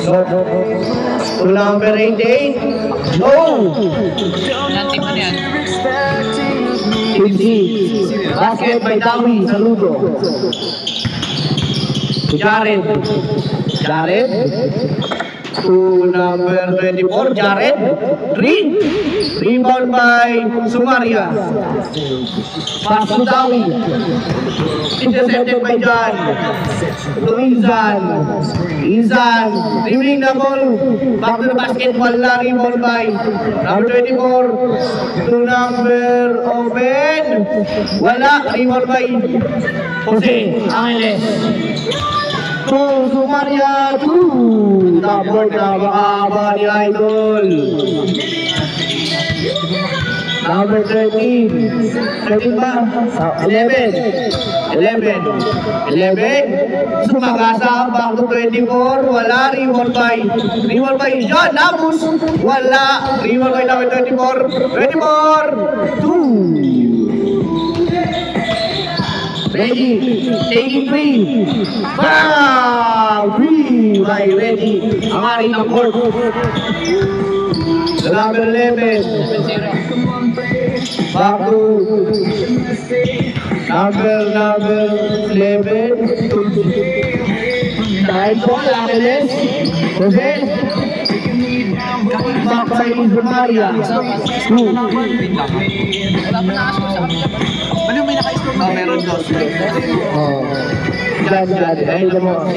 To number 88. No! Nanti mo yan. Team C. Basket by Dawi. Saludo. Jared. Jared. To number 24. Jared. 3. Rebound by Sumaria. Pass to Dawi. Intercepted by John. To Izan. Izan. Dribbling the ball. Back to the basket. Wala rebound by number 24. To number 11. Wala rebound by Jose Angeles. To Sumaria 2. Tapos na makahaba ni Idol. Number 13. 13 ba? 11. 11. Sumagasa. Back to 24. Wala. Rebound by John Labus. Wala. Rebound by number 24. 24. 2. Reggie, taking 3. Wow! 3 by Reggie. Ang aring ng court. Number 11. Back to number 11. Dahil po, Angeles. Jose. Back by Maria. 2. Wala pa nakasok sa kapila. Ano may naka-score na? Meron 2. Diyan. Ayun mo. 8.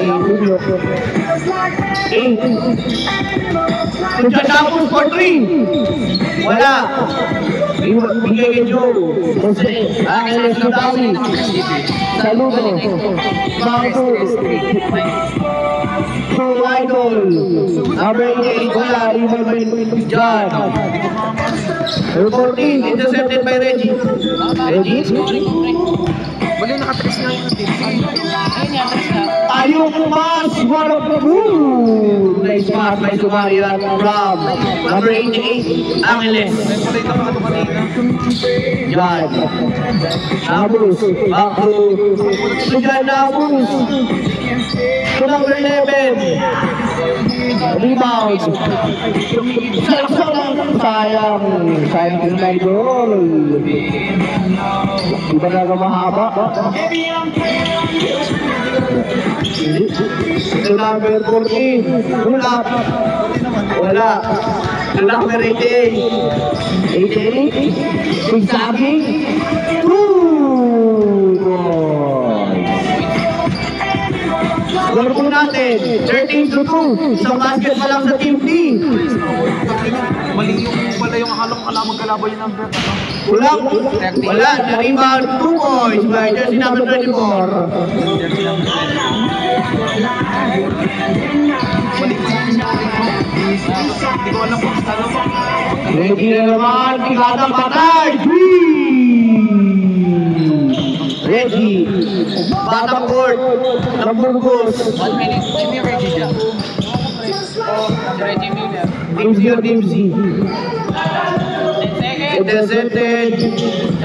Tapos for 3. Wala. Bigay kay Joe. Jose. Angeles na Dawi. Saludo. Bago. To Idol. Number 8. Wala. Rebound by John. 14. Intercepted by Reggie. Reggie. Wala naka-tres na yung team. Ayun yan, tres na. Ayong pass. One of the move. Nice pass by Sumaria from number 88. Angeles. John. Nabus. Back to John Nabus. To number 11. Rebound. Sayang yung line goal. Iba na mahaba. Ito number 14. Wala. Ito number 88. 88. Pigsabing. 2 points. Gawin po natin. 13-2. Isang basket pa lang sa Team D. Mali yung halong alamang kalaban yung number. Wala. Na-rebound 2 points by jersey number 24. Hindi ko alam kung saan ako. Ready na naman. Tigatang patay. Ready. Batang court. Namburgos. 1 minute. Jimmy Reggie dyan. Reggie Miller. Team C or Team C? Intercepted.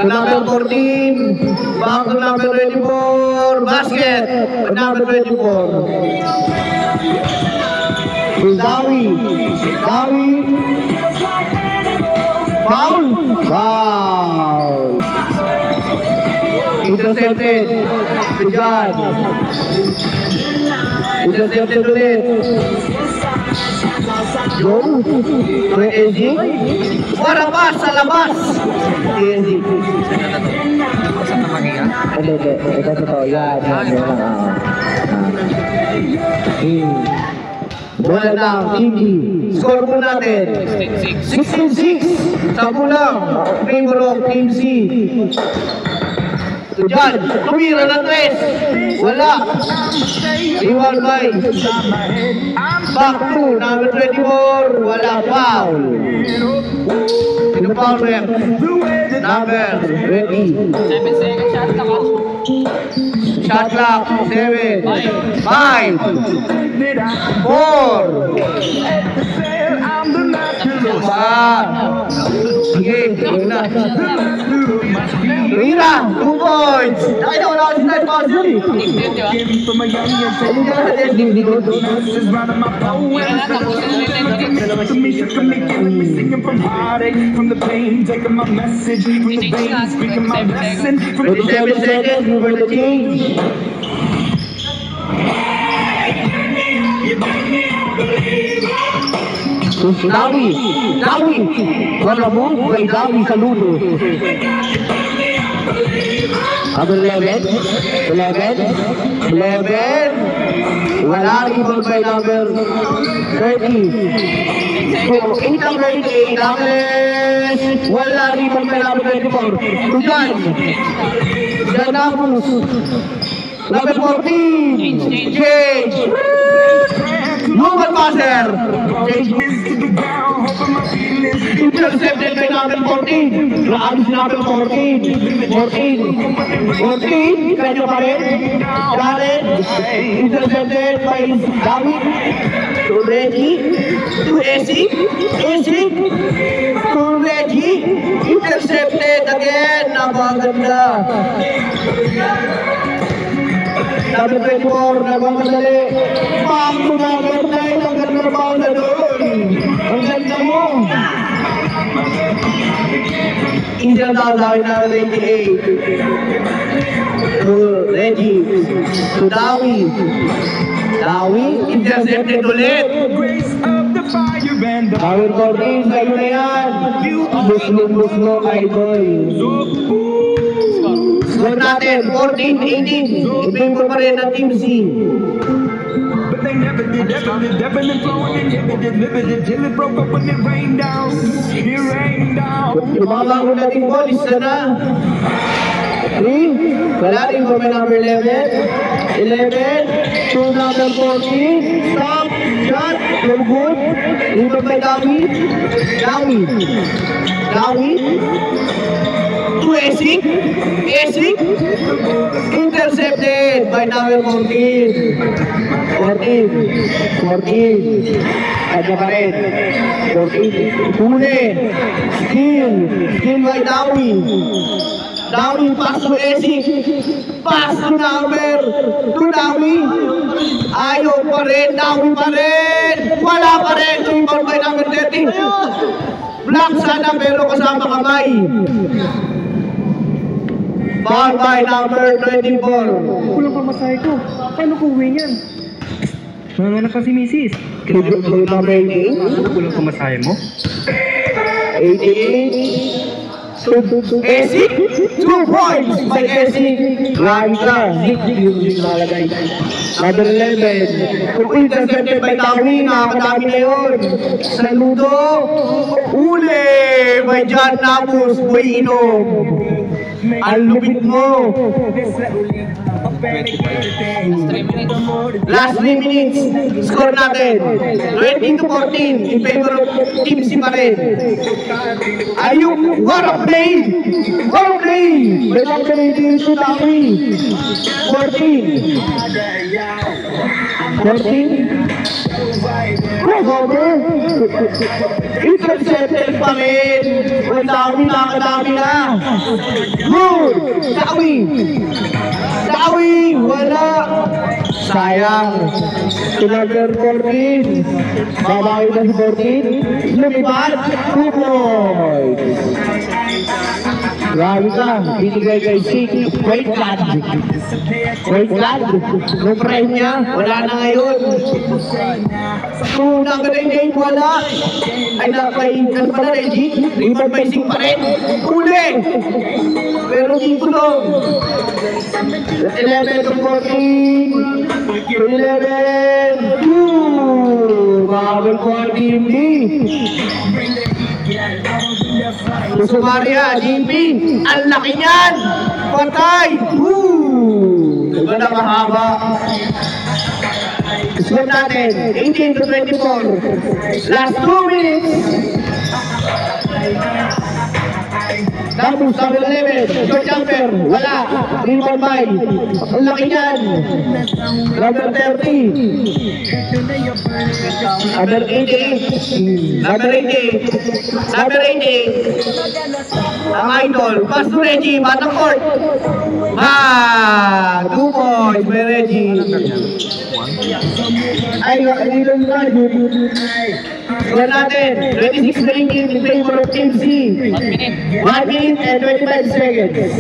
Number 14. Back to number 24. Basket. Number 24. Dawi. Foul. Intercepted. John. Intercepted ulit. Joe. AZ. Wala pa sa labas. AZ. Saan na magiyan? Hindi. Ito totoo. Yan. Bola lang. Tiki. Score po natin. 16-6. Sampu lang. Favor of Team C. Diyan, tumira na 3. Wala. Rebound by. Back to number 24. Wala. Foul. Sino foul rep? Number 20. 7 seconds shot na ka. Shot clock. 7. 5. 4. 5. Sige, una. Rira, 2 points. Nakita ko na si Night Pass dun eh. Dawi, wala mo, may Dawi sa luto. Abang 11, wala rin by number 30. So, 8 ang 38, wala rin by number 24. Tujan, Janabus, number 14, Change. Human passer. Intercepted by number 14. Raalis number 14. Kanya pa rin. Karen. Intercepted by David. To Reggie. To Esik. To Reggie. Intercepted again. Napaganda. Number 24, nagmamadali. Back to number 9, ang ganda na bawal na doon. Ang ganda mo. Indian Dawdawi na 98. To Reggie. To Dawi. Intercepted ulit. Power 14, sa'yo na yan. Buslong, idol. Score natin, 14-18. Ibigay pa rin ang Team C. But they never did, ebbing and flowing and delivered till it broke up when it rained down. It rained down. Yung mga bago nating polis na 3, wala rin po may number 11, to number 14, stop, shot, no good, rebound by Dawi, to Esik, intercepted by number 14, kanya pa rin, 14, huli, steal by Dawi, pass to Esik, pass to number, to Dawi, ayaw pa rin, Dawi pa rin, wala pa rin, rebound by number 30, block sana pero kasama kamay. Ball by number 24. Kulang pa masahe ko. Paano ko uwi niyan? Nanganak pa si Mrs. Number 88. Kulang pa masahe mo? 88. Esik. 2 points by Esik. Ranta. Yung nalagay. Number 11. Kung intercepted by Dawi, nakakadami na yun. Saludo. Uli by John Nabus. Boy Inom. Ang lupit mo. Last 3 minutes. Score natin. 20-14. In favor of Team C pa rin. Ayun. What a play! May number 18 to Dawi. 14. Crossover. Intercepted pa rin. Ang Dawi, nakakadami na. Good. Dawi, wala. Sayang. Number 14. Babawi na si 14. Lumipat. 2 points. Grabe ka. Binigay kay Siki. Wait lad. Nung prime niya, wala na ngayon. Kung nakagaling wala. Ay ano pala, Reggie? Rebound by Sik pa rin. Uli. Pero di tulong. 11-14. 11-2. Bawal ko ang Team D. Sumaria, GP. Ang laki niyan. Patay. Diba na mahaba? Score natin. 18-24. Last 2 minutes. Tapos number 11, short jumper, wala, rebound by, ang laki niyan, number 30, Number 88. Number 88. Number 88. Ang idol. Pass to Reggie. Batang court. 2 points by Reggie. Ay, dito na. Score natin. 26-19 in favor of Team C. 1 minute and 25 seconds.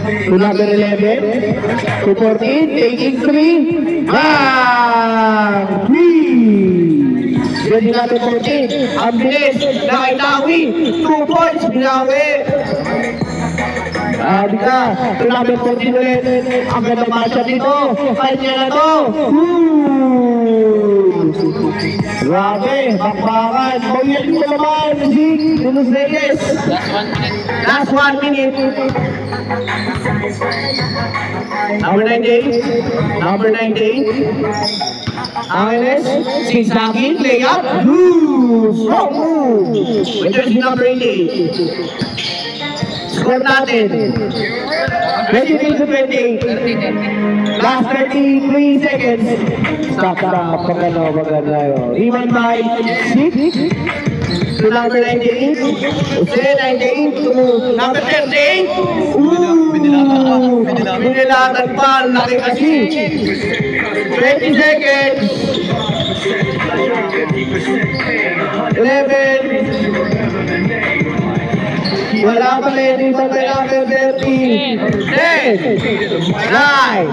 To number 11. To 14. Taking 3. 3. Ready natin 14. Ang bilis. Nakitawi. 2 points. Binawi. Sabi ka. To number 14 ulit. Ang ganda matchup dito. Kanya na to. Grabe. Bakbakan. Bawin mo naman. Zig. Dinos Reyes. Last 1 minute. Number 98. Number 98. Angeles. Sinsakin. Layup. Strong move. With jersey number 88. Score natin. 23 to 28. Last 33 seconds. Stop. Pagano yun. Iman by 6. To number 98. Jose 98 to number 38. Binilatan pa. Laki kasi. 20 seconds. 11. Wala pa rin sa number 30. 10, 9,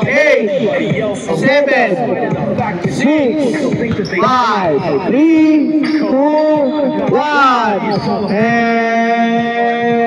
8, 7, 6, 5, 3, 2, 1. And